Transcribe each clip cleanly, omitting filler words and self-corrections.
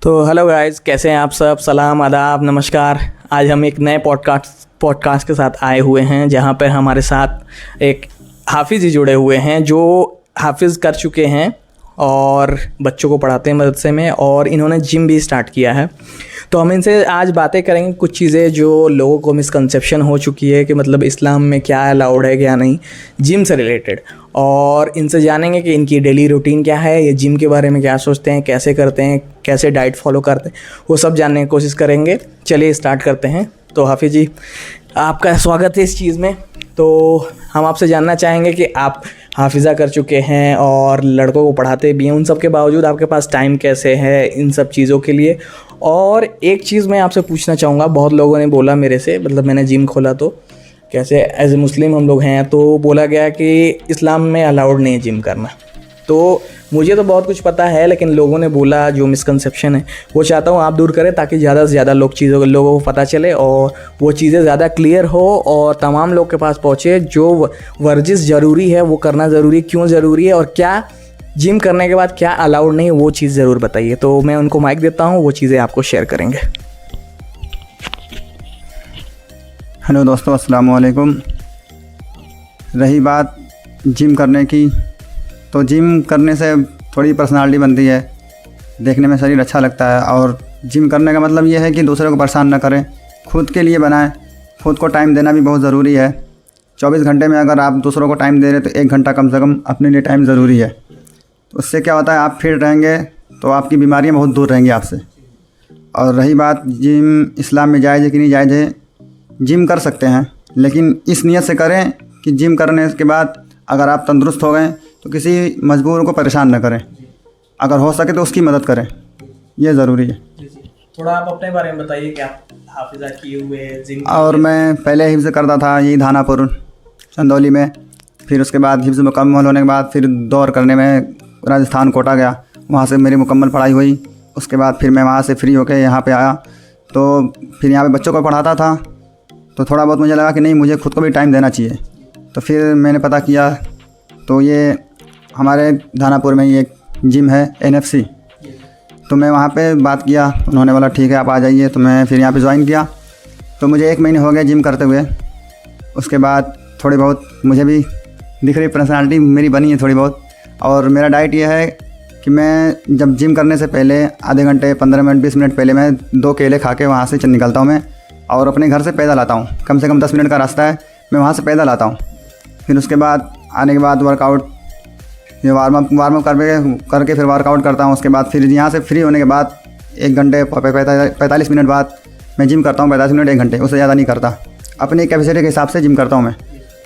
तो hello guys, कैसे हैं आप सब। सलाम, आदाब, नमस्कार। आज हम एक नए पॉडकास्ट के साथ आए हुए हैं, जहां पर हमारे साथ एक हाफिज़ ही जुड़े हुए हैं जो हाफिज़ कर चुके हैं और बच्चों को पढ़ाते हैं मदरसे में, और इन्होंने जिम भी स्टार्ट किया है। तो हम इनसे आज बातें करेंगे कुछ चीज़ें जो लोगों को मिसकंसेप्शन हो चुकी है कि मतलब इस्लाम में क्या अलाउड है क्या नहीं, जिम से रिलेटेड। और इनसे जानेंगे कि इनकी डेली रूटीन क्या है, ये जिम के बारे में क्या सोचते हैं, कैसे करते हैं, कैसे डाइट फॉलो करते हैं, वो सब जानने की कोशिश करेंगे। चलिए स्टार्ट करते हैं। तो हाफिज़ जी, आपका स्वागत है इस चीज़ में। तो हम आपसे जानना चाहेंगे कि आप हाफिज़ा कर चुके हैं और लड़कों को पढ़ाते भी हैं, उन सब के बावजूद आपके पास टाइम कैसे है इन सब चीज़ों के लिए। और एक चीज़ मैं आपसे पूछना चाहूँगा, बहुत लोगों ने बोला मेरे से, मतलब मैंने जिम खोला तो कैसे एज ए मुस्लिम हम लोग हैं, तो बोला गया कि इस्लाम में अलाउड नहीं है जिम करना। तो मुझे तो बहुत कुछ पता है, लेकिन लोगों ने बोला जो मिसकंसेप्शन है वो चाहता हूँ आप दूर करें, ताकि ज़्यादा से ज़्यादा लोगों को पता चले और वो चीज़ें ज़्यादा क्लियर हो और तमाम लोग के पास पहुँचे। जो वर्जिश ज़रूरी है वो करना ज़रूरी, क्यों ज़रूरी है, और क्या जिम करने के बाद क्या अलाउड नहीं है, वो चीज़ ज़रूर बताइए। तो मैं उनको माइक देता हूँ, वो चीज़ें आपको शेयर करेंगे। हेलो दोस्तों, अस्सलाम वालेकुम। रही बात जिम करने की, तो जिम करने से थोड़ी पर्सनालिटी बनती है, देखने में शरीर अच्छा लगता है। और जिम करने का मतलब ये है कि दूसरे को परेशान ना करें, खुद के लिए बनाएं। खुद को टाइम देना भी बहुत ज़रूरी है। 24 घंटे में अगर आप दूसरों को टाइम दे रहे तो 1 घंटा कम से कम अपने लिए टाइम ज़रूरी है। तो उससे क्या होता है, आप फिट रहेंगे तो आपकी बीमारियाँ बहुत दूर रहेंगी आपसे। और रही बात जिम इस्लाम में जायज़ है कि नहीं जायज़ है, जिम कर सकते हैं, लेकिन इस नियत से करें कि जिम करने के बाद अगर आप तंदुरुस्त हो गए तो किसी मजबूर को परेशान न करें, अगर हो सके तो उसकी मदद करें, ये ज़रूरी है। थोड़ा आप अपने बारे में बताइए कि आप हाफिज़ा किए हुए जिम। और मैं पहले हिफ्ज़ करता था यही धानापुर चंदौली में, फिर उसके बाद हिफ्ज़ मुकम्मल होने के बाद फिर दौर करने में राजस्थान कोटा गया, वहाँ से मेरी मुकम्मल पढ़ाई हुई। उसके बाद फिर मैं वहाँ से फ्री होकर यहाँ पे आया, तो फिर यहाँ पे बच्चों को पढ़ाता था। तो थोड़ा बहुत मुझे लगा कि नहीं, मुझे खुद को भी टाइम देना चाहिए। तो फिर मैंने पता किया, तो ये हमारे धानापुर में ही एक जिम है NFC। तो मैं वहाँ पे बात किया, उन्होंने बोला ठीक है आप आ जाइए। तो मैं फिर यहाँ पे ज्वाइन किया। तो मुझे 1 महीने हो गए जिम करते हुए। उसके बाद थोड़ी बहुत मुझे भी दिख रही पर्सनालिटी मेरी बनी है थोड़ी बहुत। और मेरा डाइट ये है कि मैं जब जिम करने से पहले आधे घंटे 15 मिनट 20 मिनट पहले मैं 2 केले खा के वहाँ से चल निकलता हूँ मैं, और अपने घर से पैदल आता हूँ। कम से कम 10 मिनट का रास्ता है, मैं वहाँ से पैदल आता हूँ। फिर उसके बाद आने के बाद वर्कआउट, ये वार्म अप करके फिर वर्कआउट करता हूँ। उसके बाद फिर यहाँ से फ्री होने के बाद 1 घंटे 45 मिनट बाद मैं जिम करता हूँ। 45 मिनट 1 घंटे, उससे ज़्यादा नहीं करता। अपनी कैपेसिटी के हिसाब से जिम करता हूँ मैं।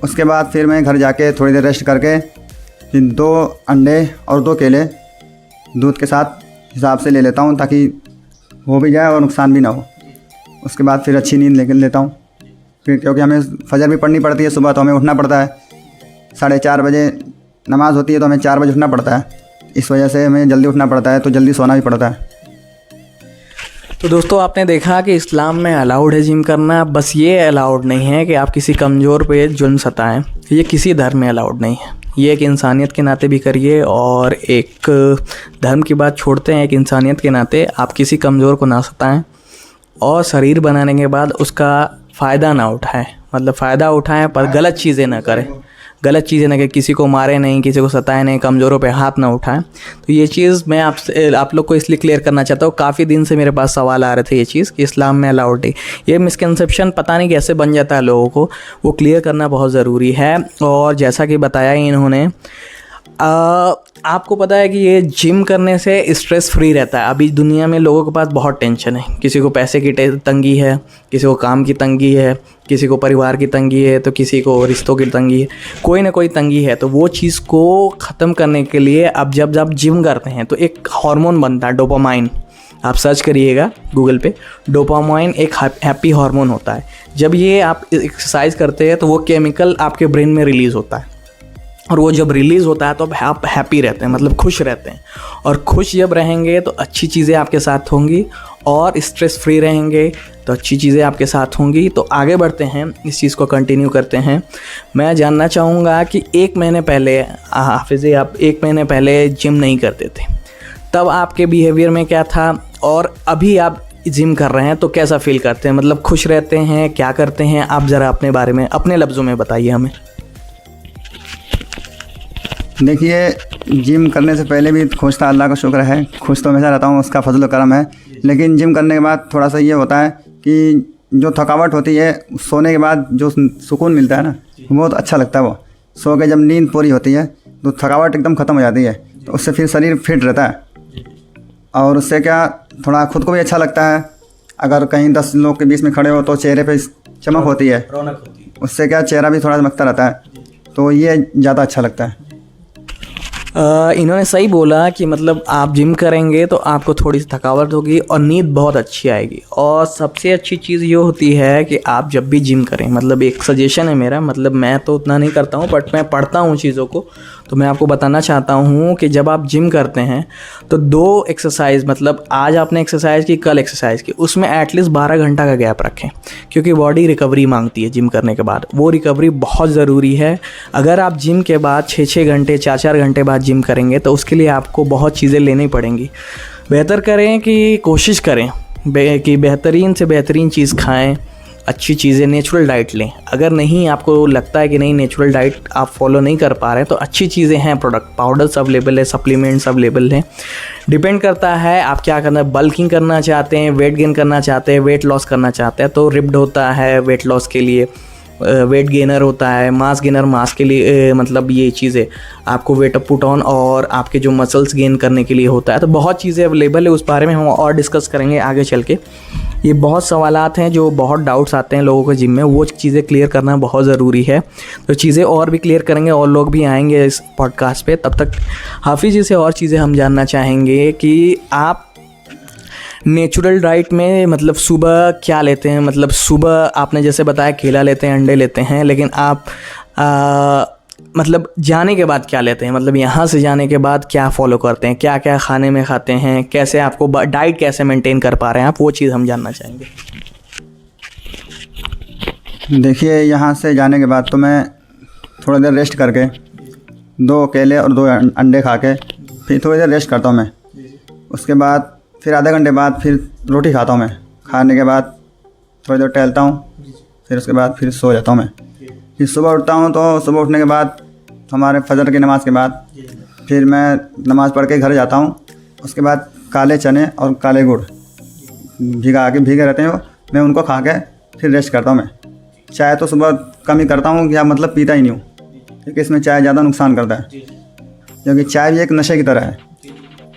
उसके बाद फिर मैं घर जाके थोड़ी देर रेस्ट करके फिर 2 अंडे और 2 केले दूध के साथ हिसाब से ले लेता हूँ, ताकि हो भी जाए और नुकसान भी ना हो। उसके बाद फिर अच्छी नींद लेता हूँ। फिर क्योंकि हमें फजर भी पढ़नी पड़ती है सुबह, तो हमें उठना पड़ता है 4:30 बजे नमाज़ होती है, तो हमें 4 बजे उठना पड़ता है। इस वजह से हमें जल्दी उठना पड़ता है, तो जल्दी सोना भी पड़ता है। तो दोस्तों, आपने देखा कि इस्लाम में अलाउड है जिम करना, बस ये अलाउड नहीं है कि आप किसी कमज़ोर पे जुल्म सताएं। ये किसी धर्म में अलाउड नहीं है। ये एक इंसानियत के नाते भी करिए, और एक धर्म की बात छोड़ते हैं, एक इंसानियत के नाते आप किसी कमज़ोर को ना सताएं और शरीर बनाने के बाद उसका फ़ायदा ना उठाएं। मतलब फ़ायदा उठाएं पर गलत चीज़ें ना करें, गलत चीज़ें ना करें, किसी को मारे नहीं, किसी को सताएं नहीं, कमज़ोरों पे हाथ ना उठाएं। तो ये चीज़ मैं आप लोग को इसलिए क्लियर करना चाहता हूँ। काफ़ी दिन से मेरे पास सवाल आ रहे थे ये चीज़ कि इस्लाम में अलाउड है। ये मिसकंसेप्शन पता नहीं कैसे बन जाता है लोगों को, वो क्लियर करना बहुत ज़रूरी है। और जैसा कि बताया इन्होंने, आपको पता है कि ये जिम करने से स्ट्रेस फ्री रहता है। अभी दुनिया में लोगों के पास बहुत टेंशन है, किसी को पैसे की तंगी है, किसी को काम की तंगी है, किसी को परिवार की तंगी है, तो किसी को रिश्तों की तंगी है, कोई ना कोई तंगी है। तो वो चीज़ को ख़त्म करने के लिए अब जब जिम करते हैं तो एक हार्मोन बनता है डोपामाइन। आप सर्च करिएगा गूगल पे, डोपामाइन एक हैप्पी हार्मोन होता है। जब ये आप एक्सरसाइज करते हैं तो वो केमिकल आपके ब्रेन में रिलीज़ होता है, और वो जब रिलीज़ होता है तो आप हैप्पी रहते हैं, मतलब खुश रहते हैं। और खुश जब रहेंगे तो अच्छी चीज़ें आपके साथ होंगी, और स्ट्रेस फ्री रहेंगे तो अच्छी चीज़ें आपके साथ होंगी। तो आगे बढ़ते हैं, इस चीज़ को कंटिन्यू करते हैं। मैं जानना चाहूँगा कि 1 महीने पहले हाफिज़, आप 1 महीने पहले जिम नहीं करते थे, तब आपके बिहेवियर में क्या था और अभी आप जिम कर रहे हैं तो कैसा फील करते हैं, मतलब खुश रहते हैं, क्या करते हैं आप ज़रा अपने बारे में अपने लफ्ज़ों में बताइए हमें। देखिए, जिम करने से पहले भी खुश था, अल्लाह का शुक्र है, खुश तो हमेशा रहता हूँ, उसका फजल करम है। लेकिन जिम करने के बाद थोड़ा सा ये होता है कि जो थकावट होती है, सोने के बाद जो सुकून मिलता है ना, बहुत अच्छा लगता है। वो सो के जब नींद पूरी होती है तो थकावट एकदम ख़त्म हो जाती है, तो उससे फिर शरीर फिट रहता है और उससे क्या थोड़ा खुद को भी अच्छा लगता है। अगर कहीं 10 लोग के बीच में खड़े हो तो चेहरे पे चमक होती है, रौनक होती है, उससे क्या चेहरा भी थोड़ा चमकता रहता है, तो ये ज़्यादा अच्छा लगता है। इन्होंने सही बोला कि मतलब आप जिम करेंगे तो आपको थोड़ी सी थकावट होगी और नींद बहुत अच्छी आएगी। और सबसे अच्छी चीज़ ये होती है कि आप जब भी जिम करें, मतलब एक सजेशन है मेरा, मतलब मैं तो उतना नहीं करता हूँ बट मैं पढ़ता हूँ चीज़ों को, तो मैं आपको बताना चाहता हूँ कि जब आप जिम करते हैं तो 2 एक्सरसाइज, मतलब आज आपने एक्सरसाइज की, कल एक्सरसाइज की, उसमें एटलीस्ट 12 घंटा का गैप रखें, क्योंकि बॉडी रिकवरी मांगती है जिम करने के बाद। वो रिकवरी बहुत ज़रूरी है। अगर आप जिम के बाद 6-6 घंटे 4-4 घंटे बाद जिम करेंगे तो उसके लिए आपको बहुत चीज़ें लेनी पड़ेंगी। बेहतर करें कि कोशिश करें कि बेहतरीन से बेहतरीन चीज़ खाएं, अच्छी चीज़ें, नेचुरल डाइट लें। अगर नहीं, आपको लगता है कि नहीं नेचुरल डाइट आप फॉलो नहीं कर पा रहे हैं, तो अच्छी चीज़ें हैं, प्रोडक्ट पाउडर्स अवेलेबल है, सप्लीमेंट्स अवेलेबल हैं। डिपेंड करता है आप क्या करना है, बल्किंग करना चाहते हैं, वेट गेन करना चाहते हैं, वेट लॉस करना चाहते हैं तो रिप्ड होता है वेट लॉस के लिए, वेट गेनर होता है, मास गेनर मास के लिए, मतलब ये चीज़ें आपको वेट अप पुट ऑन और आपके जो मसल्स गेन करने के लिए होता है। तो बहुत चीज़ें अवेलेबल है, उस बारे में हम और डिस्कस करेंगे आगे चल के। ये बहुत सवालात हैं जो बहुत डाउट्स आते हैं लोगों को जिम में, वो चीज़ें क्लियर करना बहुत ज़रूरी है। तो चीज़ें और भी क्लियर करेंगे और लोग भी आएंगे इस पॉडकास्ट पे। तब तक हाफिज़ जी से और चीज़ें हम जानना चाहेंगे कि आप नेचुरल डाइट में मतलब सुबह क्या लेते हैं, मतलब सुबह आपने जैसे बताया केला लेते हैं, अंडे लेते हैं, लेकिन आप मतलब जाने के बाद क्या लेते हैं, मतलब यहाँ से जाने के बाद क्या फॉलो करते हैं, क्या क्या खाने में खाते हैं, कैसे आपको डाइट कैसे मेंटेन कर पा रहे हैं आप, वो चीज़ हम जानना चाहेंगे। देखिए, यहाँ से जाने के बाद तो मैं थोड़ी देर रेस्ट करके 2 केले और 2 अंडे खा के फिर थोड़ी देर रेस्ट करता हूँ मैं। उसके बाद फिर आधे घंटे बाद फिर रोटी खाता हूँ मैं। खाने के बाद थोड़ी देर टहलता हूँ, फिर उसके बाद फिर सो जाता हूँ मैं। फिर सुबह उठता हूँ तो सुबह उठने के बाद हमारे फजर की नमाज़ के बाद फिर मैं नमाज़ पढ़ के घर जाता हूँ। उसके बाद काले चने और काले गुड़ भीगे रहते हैं, मैं उनको खा के फिर रेस्ट करता हूँ मैं। चाय तो सुबह कम ही करता हूँ, या मतलब पीता ही नहीं हूँ, क्योंकि इसमें चाय ज़्यादा नुकसान करता है, क्योंकि चाय भी एक नशे की तरह है।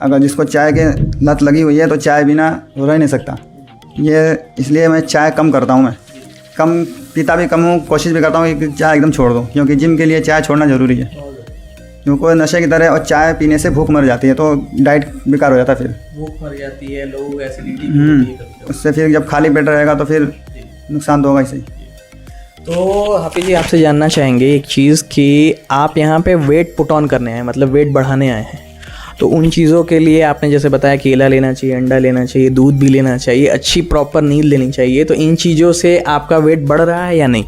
अगर जिसको चाय के लत लगी हुई है तो चाय बिना रह नहीं सकता। ये इसलिए मैं चाय कम करता हूँ, मैं कम पीता भी कम हूँ, कोशिश भी करता हूँ कि चाय एकदम छोड़ दूँ, क्योंकि जिम के लिए चाय छोड़ना ज़रूरी है, क्योंकि नशे की तरह। और चाय पीने से भूख मर जाती है तो डाइट बेकार हो जाता है, फिर भूख मर जाती है, लोगों को एसिडिटी, उससे फिर जब खाली पेट रहेगा तो फिर नुकसान तो होगा ही। तो हाफिज़ जी आपसे जानना चाहेंगे एक चीज़ कि आप यहाँ पे वेट पुट ऑन करने आए, मतलब वेट बढ़ाने आए हैं, तो उन चीज़ों के लिए आपने जैसे बताया केला लेना चाहिए, अंडा लेना चाहिए, दूध भी लेना चाहिए, अच्छी प्रॉपर नींद लेनी चाहिए, तो इन चीज़ों से आपका वेट बढ़ रहा है या नहीं?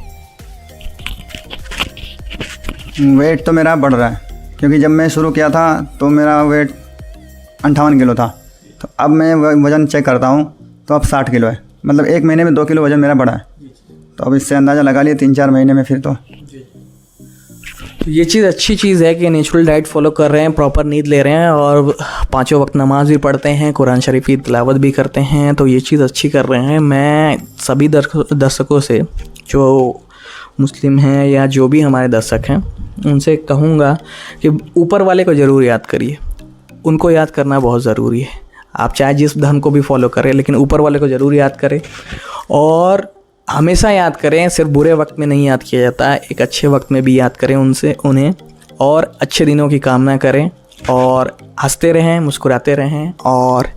वेट तो मेरा बढ़ रहा है, क्योंकि जब मैं शुरू किया था तो मेरा वेट 58 किलो था, तो अब मैं वज़न चेक करता हूँ तो अब 60 किलो है। मतलब 1 महीने में 2 किलो वज़न मेरा बढ़ा है। तो अब इससे अंदाज़ा लगा लिया 3-4 महीने में फिर तो ये चीज़ अच्छी चीज़ है कि नेचुरल डाइट फॉलो कर रहे हैं, प्रॉपर नींद ले रहे हैं और 5 वक्त नमाज भी पढ़ते हैं, कुरान शरीफ की तिलावत भी करते हैं, तो ये चीज़ अच्छी कर रहे हैं। मैं सभी दर्शकों से जो मुस्लिम हैं या जो भी हमारे दर्शक हैं उनसे कहूँगा कि ऊपर वाले को ज़रूर याद करिए, उनको याद करना बहुत ज़रूरी है। आप चाहे जिस धर्म को भी फॉलो करें, लेकिन ऊपर वाले को ज़रूर याद करें और हमेशा याद करें। सिर्फ बुरे वक्त में नहीं याद किया जाता, एक अच्छे वक्त में भी याद करें उन्हें और अच्छे दिनों की कामना करें और हंसते रहें, मुस्कुराते रहें और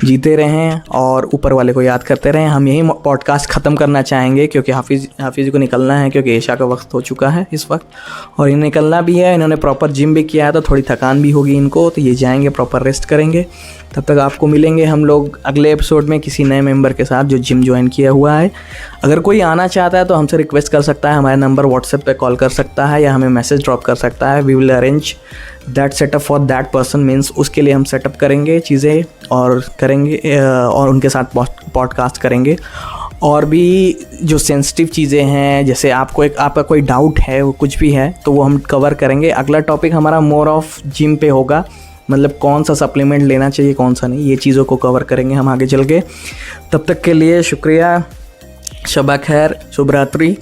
जीते रहें और ऊपर वाले को याद करते रहें। हम यही पॉडकास्ट ख़त्म करना चाहेंगे क्योंकि हाफिज़ को निकलना है, क्योंकि ईशा का वक्त हो चुका है इस वक्त और इन्हें निकलना भी है। इन्होंने प्रॉपर जिम भी किया है तो थोड़ी थकान भी होगी इनको, तो ये जाएंगे प्रॉपर रेस्ट करेंगे। तब तक आपको मिलेंगे हम लोग अगले एपिसोड में किसी नए मेंबर के साथ जो जिम ज्वाइन किया हुआ है। अगर कोई आना चाहता है तो हमसे रिक्वेस्ट कर सकता है, हमारे नंबर व्हाट्सएप पे कॉल कर सकता है या हमें मैसेज ड्रॉप कर सकता है। We will arrange that setup for that person means उसके लिए हम सेटअप करेंगे चीज़ें और करेंगे और उनके साथ पॉडकास्ट करेंगे। और भी जो सेंसिटिव चीज़ें हैं, जैसे आपका कोई डाउट है, वो कुछ भी है, तो वो हम कवर करेंगे। अगला टॉपिक हमारा मोर ऑफ जिम पे होगा, मतलब कौन सा सप्लीमेंट लेना चाहिए, कौन सा नहीं, ये चीज़ों को कवर करेंगे हम आगे चल के। तब तक के लिए शुक्रिया, शबा खैर, शुभ रात्रि,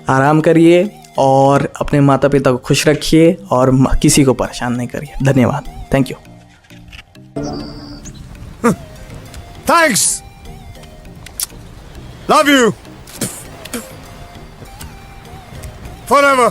आराम करिए और अपने माता पिता को खुश रखिए और किसी को परेशान नहीं करिए। धन्यवाद, thank you. Thanks. Love you. Forever.